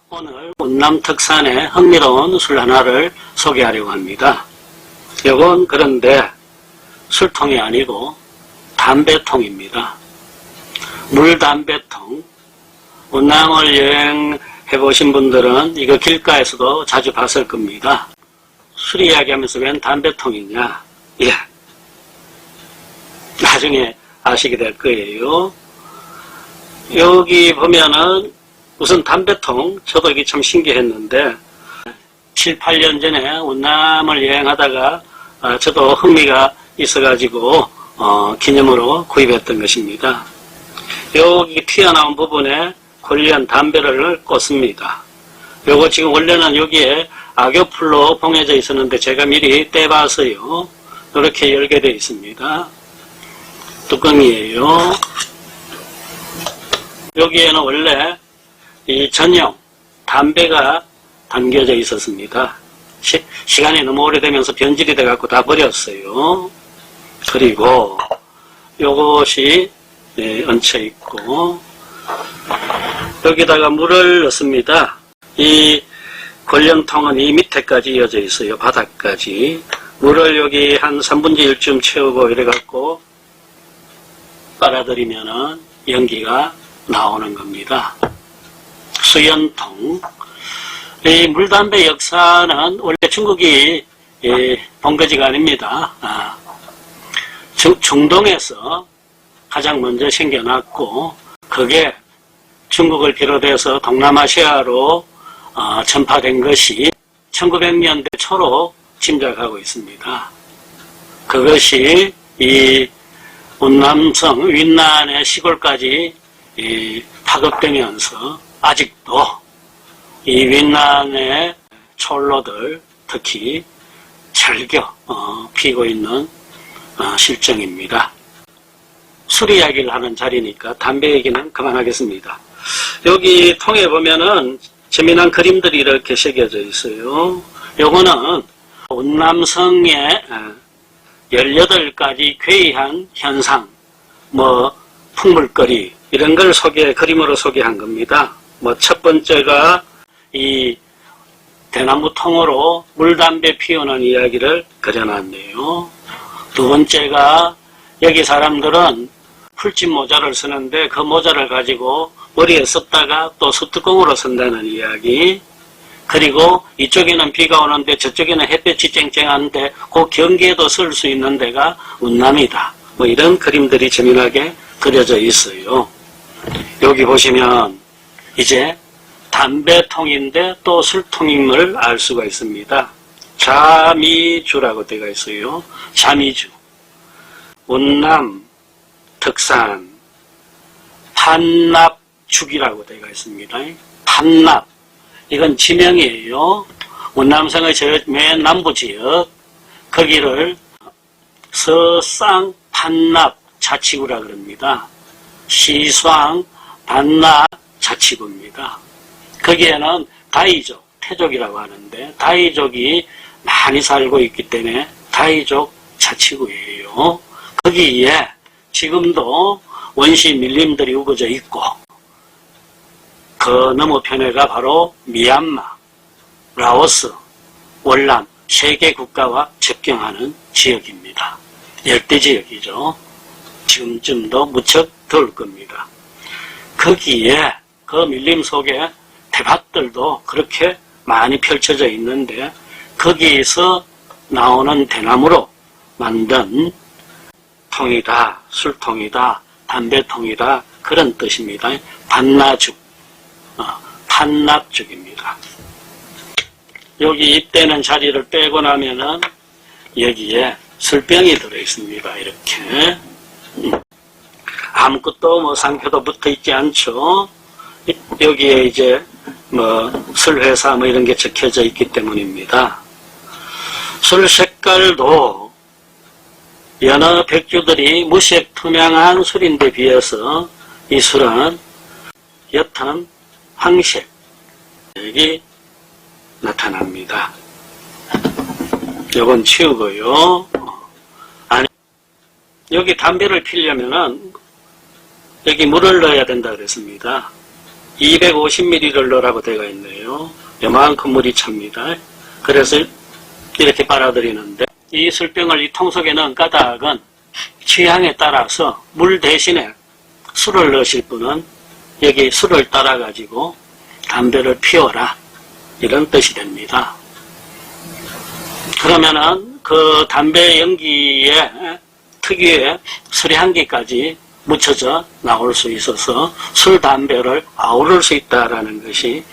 오늘 운남 특산의 흥미로운 술 하나를 소개하려고 합니다. 이건 그런데 술통이 아니고 담배통입니다. 물담배통. 운남을 여행해 보신 분들은 이거 길가에서도 자주 봤을 겁니다. 술 이야기하면서 웬 담배통이냐? 예. 나중에 아시게 될 거예요. 여기 보면은 우선 담배통, 저도 이게 참 신기했는데 7, 8년 전에 운남을 여행하다가 저도 흥미가 있어가지고 기념으로 구입했던 것입니다. 여기 튀어나온 부분에 홀리한 담배를 꽂습니다. 요거 지금 원래는 여기에 악효풀로 봉해져 있었는데 제가 미리 떼봐서요. 이렇게 열게 되어 있습니다. 뚜껑이에요. 여기에는 원래 이 전용 담배가 담겨져 있었습니다. 시간이 너무 오래되면서 변질이 돼갖고 다 버렸어요. 그리고 요것이 얹혀 있고 여기다가 물을 넣습니다. 이 권령통은 이 밑에까지 이어져 있어요. 바닥까지. 물을 여기 한 3분의 1쯤 채우고 이래갖고 빨아들이면은 연기가 나오는 겁니다. 수연통. 이 물담배 역사는 원래 중국이 본거지가 아닙니다. 중동에서 가장 먼저 생겨났고 그게 중국을 비롯해서 동남아시아로 전파된 것이 1900년대 초로 짐작하고 있습니다. 그것이 이 운남성 윈난의 시골까지 파급되면서 아직도 이 윈난의 촐로들 특히 즐겨 피고 있는 실정입니다. 술 이야기를 하는 자리니까 담배 얘기는 그만하겠습니다. 여기 통에 보면은 재미난 그림들이 이렇게 새겨져 있어요. 요거는 운남성의 18가지 괴이한 현상, 풍물거리 이런 걸 그림으로 소개한 겁니다. 첫 번째가 이 대나무 통으로 물담배 피우는 이야기를 그려놨네요. 두 번째가 여기 사람들은 풀집 모자를 쓰는데 그 모자를 가지고 머리에 썼다가 또 수뚜껑으로 쓴다는 이야기. 그리고 이쪽에는 비가 오는데 저쪽에는 햇볕이 쨍쨍한데 그 경계에도 쓸 수 있는 데가 운남이다. 이런 그림들이 재미나게 그려져 있어요. 여기 보시면 이제 담배통인데 또 술통임을 알 수가 있습니다. 자미주라고 되어 있어요. 자미주. 운남 특산 판납죽이라고 되어 있습니다. 판납. 이건 지명이에요. 운남성의 맨 남부 지역 거기를 서쌍 판납 자치구라 그럽니다. 시수항 반납 자치구입니다. 거기에는 다이족, 태족이라고 하는데 다이족이 많이 살고 있기 때문에 다이족 자치구예요. 거기에 지금도 원시 밀림들이 우거져 있고 그 너머편에가 바로 미얀마, 라오스, 월남 세 개 국가와 접경하는 지역입니다. 열대지역이죠. 지금쯤도 무척 더울 겁니다. 거기에 그 밀림 속에 대밭들도 그렇게 많이 펼쳐져 있는데 거기에서 나오는 대나무로 만든 통이다, 술통이다, 담배통이다 그런 뜻입니다. 반나죽, 판납죽입니다. 여기 입대는 자리를 빼고 나면은 여기에 술병이 들어있습니다. 이렇게 아무것도 상표도 붙어있지 않죠. 여기에 이제 술회사 이런 게 적혀져 있기 때문입니다. 술 색깔도 여러 백주들이 무색 투명한 술인데 비해서 이 술은 옅은 황색이 나타납니다. 요건 치우고요. 여기 담배를 피려면은 여기 물을 넣어야 된다 그랬습니다. 250ml를 넣으라고 되어 있네요. 요만큼 물이 찹니다. 그래서 이렇게 빨아들이는데, 이 술병을 이 통 속에 넣은 까닭은 취향에 따라서 물 대신에 술을 넣으실 분은 여기 술을 따라 가지고 담배를 피워라, 이런 뜻이 됩니다. 그러면은 그 담배 연기에 특유의 술의 향기까지 묻혀져 나올 수 있어서 술, 담배를 아우를 수 있다라는 것이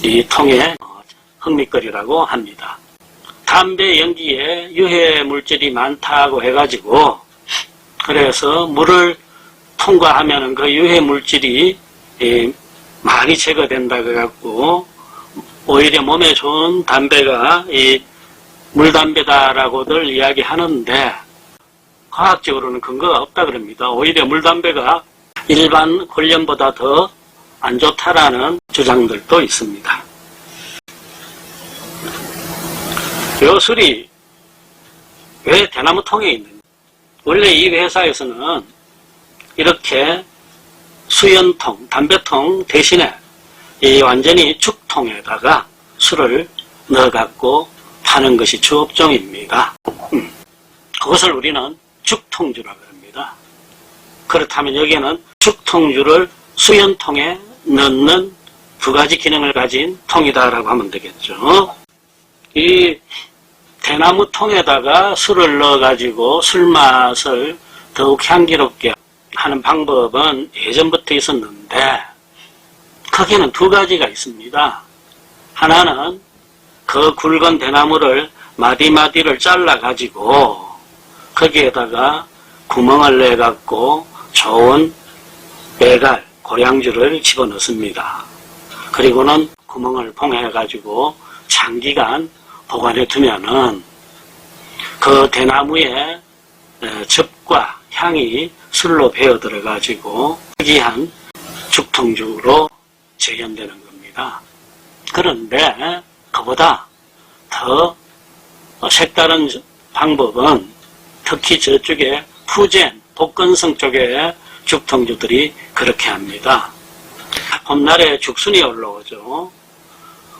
이 통의 흥미거리라고 합니다. 담배 연기에 유해 물질이 많다고 해가지고, 그래서 물을 통과하면 그 유해 물질이 많이 제거된다 해갖고 오히려 몸에 좋은 담배가 이 물담배다라고들 이야기하는데, 과학적으로는 근거가 없다 그럽니다. 오히려 물담배가 일반 홀연보다 더 안 좋다라는 주장들도 있습니다. 요 술이 왜 대나무 통에 있는지. 원래 이 회사에서는 이렇게 수연통, 담배통 대신에 이 완전히 죽통에다가 술을 넣어갖고 파는 것이 주업종입니다. 그것을 우리는 죽통주라고 합니다. 그렇다면 여기에는 죽통주를 수연통에 넣는 두 가지 기능을 가진 통이다라고 하면 되겠죠. 이 대나무 통에다가 술을 넣어가지고 술맛을 더욱 향기롭게 하는 방법은 예전부터 있었는데, 크게는 두 가지가 있습니다. 하나는 그 굵은 대나무를 마디마디를 잘라가지고 거기에다가 구멍을 내갖고 좋은 배갈, 고량주를 집어넣습니다. 그리고는 구멍을 봉해가지고 장기간 보관해 두면은 그 대나무의 즙과 향이 술로 배어 들어가지고 특이한 죽통주로 재현되는 겁니다. 그런데 그보다 더 색다른 방법은 특히 저쪽에 푸젠, 복건성 쪽에 죽통주들이 그렇게 합니다. 봄날에 죽순이 올라오죠.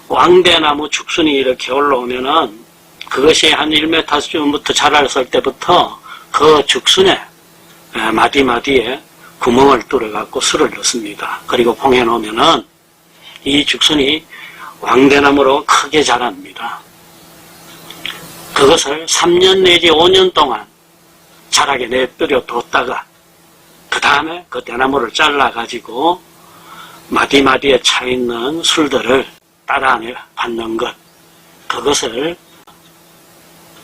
왕대나무 죽순이 이렇게 올라오면은 그것이 한 1m쯤부터 자랐을 때부터 그 죽순에 마디마디에 구멍을 뚫어갖고 술을 넣습니다. 그리고 봉해 놓으면은 이 죽순이 왕대나무로 크게 자랍니다. 그것을 3년 내지 5년 동안 자라게 내버려 뒀다가 그 다음에 그 대나무를 잘라가지고 마디마디에 차있는 술들을 따라내 받는 것, 그것을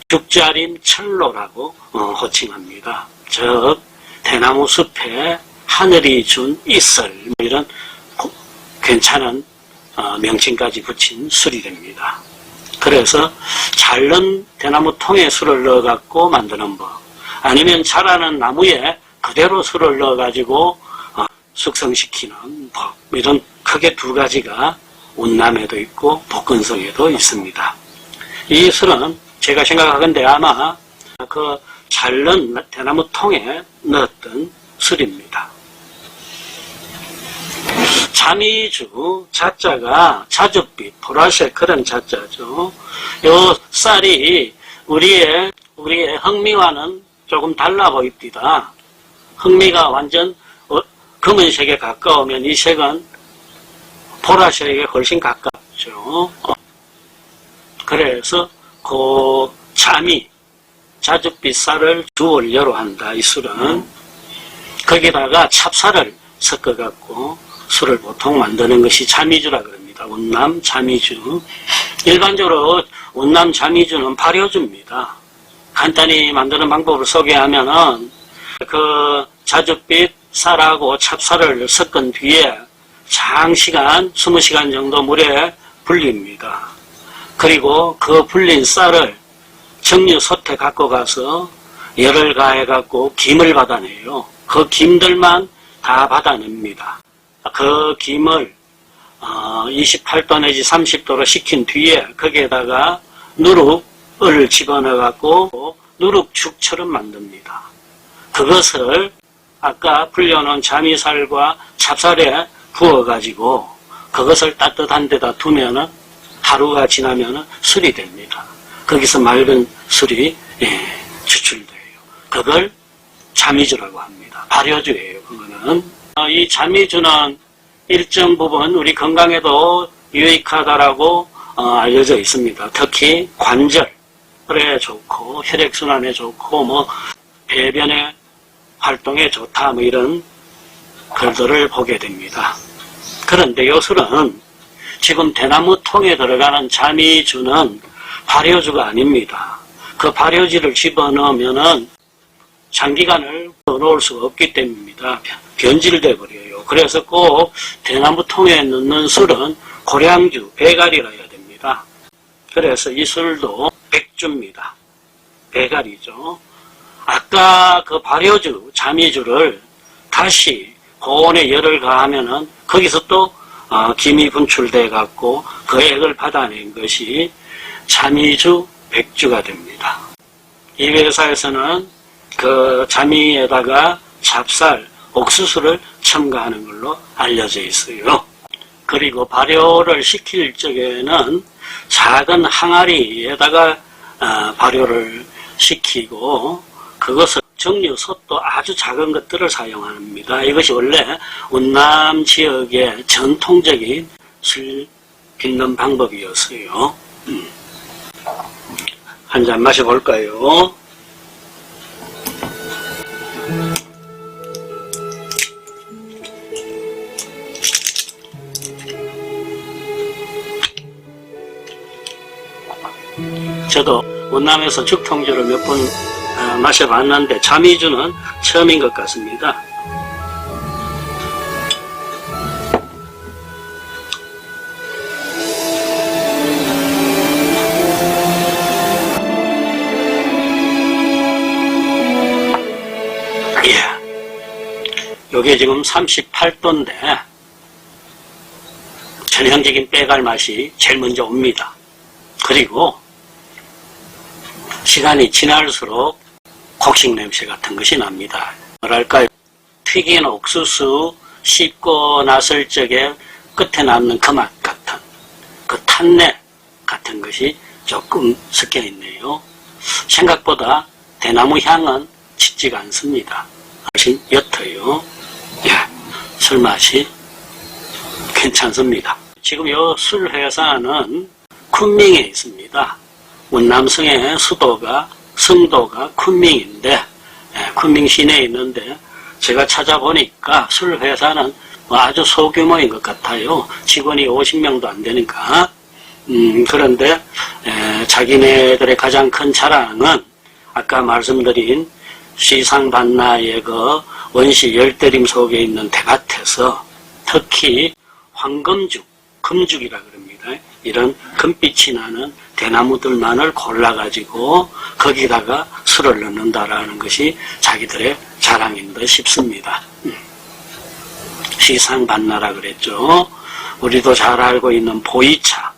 죽자림 철로라고 호칭합니다. 즉 대나무 숲에 하늘이 준 이슬, 이런 괜찮은 명칭까지 붙인 술이 됩니다. 그래서 자른 대나무 통에 술을 넣어갖고 만드는 법, 아니면 자라는 나무에 그대로 술을 넣어가지고 숙성시키는 법, 이런 크게 두 가지가 운남에도 있고 복근성에도 있습니다. 이 술은 제가 생각하건대 아마 그 자른 대나무 통에 넣었던 술입니다. 자미주, 자자가 자줏빛, 보라색 그런 자자죠. 요 쌀이 우리의 흑미와는 조금 달라 보입니다. 흑미가 완전 검은색에 가까우면 이 색은 보라색에 훨씬 가깝죠. 그래서 그 자줏빛 쌀을 주원료로 한다. 이 술은 거기다가 찹쌀을 섞어갖고 술을 보통 만드는 것이 자미주라 그럽니다. 운남 자미주. 일반적으로 운남 자미주는 발효주입니다. 간단히 만드는 방법을 소개하면은 그 자줏빛 쌀하고 찹쌀을 섞은 뒤에 장시간 20시간 정도 물에 불립니다. 그리고 그 불린 쌀을 정류솥에 갖고 가서 열을 가해 갖고 김을 받아내요. 그 김들만 다 받아냅니다. 그 김을 28도 내지 30도로 식힌 뒤에 거기에다가 누룩을 집어넣어 갖고 누룩죽처럼 만듭니다. 그것을 아까 불려놓은 자미살과 찹쌀에 부어가지고 그것을 따뜻한 데다 두면은 하루가 지나면은 술이 됩니다. 거기서 맑은 술이 추출돼요. 그걸 자미주라고 합니다. 발효주예요. 그거는 이 자미주는 일정 부분 우리 건강에도 유익하다라고 알려져 있습니다. 특히 관절에 좋고 혈액순환에 좋고 뭐 배변의 활동에 좋다 뭐 이런 글들을 보게 됩니다. 그런데 요 술은 지금 대나무 통에 들어가는 자미주는 발효주가 아닙니다. 그 발효지를 집어넣으면은 장기간을 넣을 수가 없기 때문입니다. 변질돼 버려요. 그래서 꼭 대나무 통에 넣는 술은 고량주, 배갈이라 해야 됩니다. 그래서 이 술도 백주입니다. 배갈이죠. 아까 그 발효주, 자미주를 다시 고온에 열을 가하면은 거기서 또 김이 분출돼 갖고 그 액을 받아낸 것이 자미주, 백주가 됩니다. 이 회사에서는 그 자미에다가 찹쌀, 옥수수를 첨가하는 걸로 알려져 있어요. 그리고 발효를 시킬 적에는 작은 항아리에다가 발효를 시키고 그것을 정류솥도 아주 작은 것들을 사용합니다. 이것이 원래 운남 지역의 전통적인 술 빚는 방법이었어요. 한 잔 마셔볼까요? 저도 운남에서 죽통주를 몇 번 마셔봤는데 자미주는 처음인 것 같습니다. 요게 지금 38도인데 전형적인 빼갈 맛이 제일 먼저 옵니다. 그리고 시간이 지날수록 곡식 냄새 같은 것이 납니다. 뭐랄까요? 튀긴 옥수수 씹고 났을 적에 끝에 남는 그 맛 같은 그 탄내 같은 것이 조금 섞여 있네요. 생각보다 대나무 향은 짙지가 않습니다. 맛이 옅어요. 술 맛이 괜찮습니다. 지금 이 술 회사는 쿤밍에 있습니다. 운남성의 성도가 쿤밍인데 쿤밍 시내에 있는데 제가 찾아보니까 술 회사는 아주 소규모인 것 같아요. 직원이 50명도 안 되니까. 그런데 자기네들의 가장 큰 자랑은 아까 말씀드린 시상반나의 그 원시 열대림 속에 있는 대밭에서 특히 황금죽, 금죽이라 그럽니다. 이런 금빛이 나는 대나무들만을 골라가지고 거기다가 술을 넣는다라는 것이 자기들의 자랑인 듯 싶습니다. 시상반나라 그랬죠. 우리도 잘 알고 있는 보이차.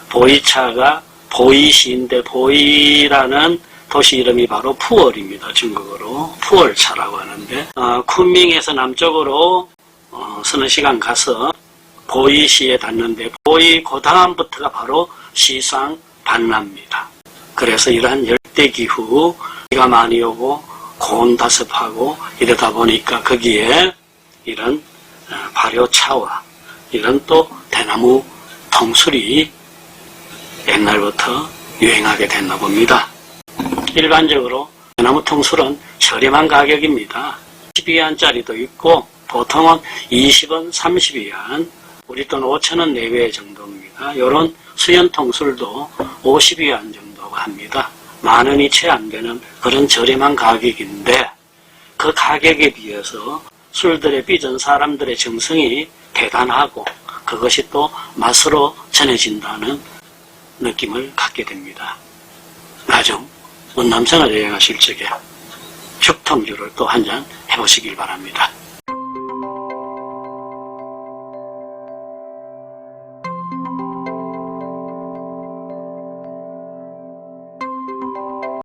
보이차가 보이시인데 보이라는 도시 이름이 바로 푸얼입니다. 중국어로 푸얼차라고 하는데 쿤밍에서 남쪽으로 서너 시간 가서 보이시에 닿는데 보이 그 다음부터가 바로 시상 반나입니다. 그래서 이러한 열대기후 비가 많이 오고 고온다습하고 이러다 보니까 거기에 이런 발효차와 이런 또 대나무 통술이 옛날부터 유행하게 됐나 봅니다. 일반적으로 대나무 통술은 저렴한 가격입니다. 12위안짜리도 있고 보통은 20원, 30위안, 우리 돈 5,000원 내외 정도입니다. 이런 수연 통술도 50위안 정도가 합니다. 10,000원이 채 안 되는 그런 저렴한 가격인데 그 가격에 비해서 술들에 빚은 사람들의 정성이 대단하고 그것이 또 맛으로 전해진다는 느낌을 갖게 됩니다. 나중 운남생활 여행하실 적에 죽통주를 또 한 잔 해보시길 바랍니다.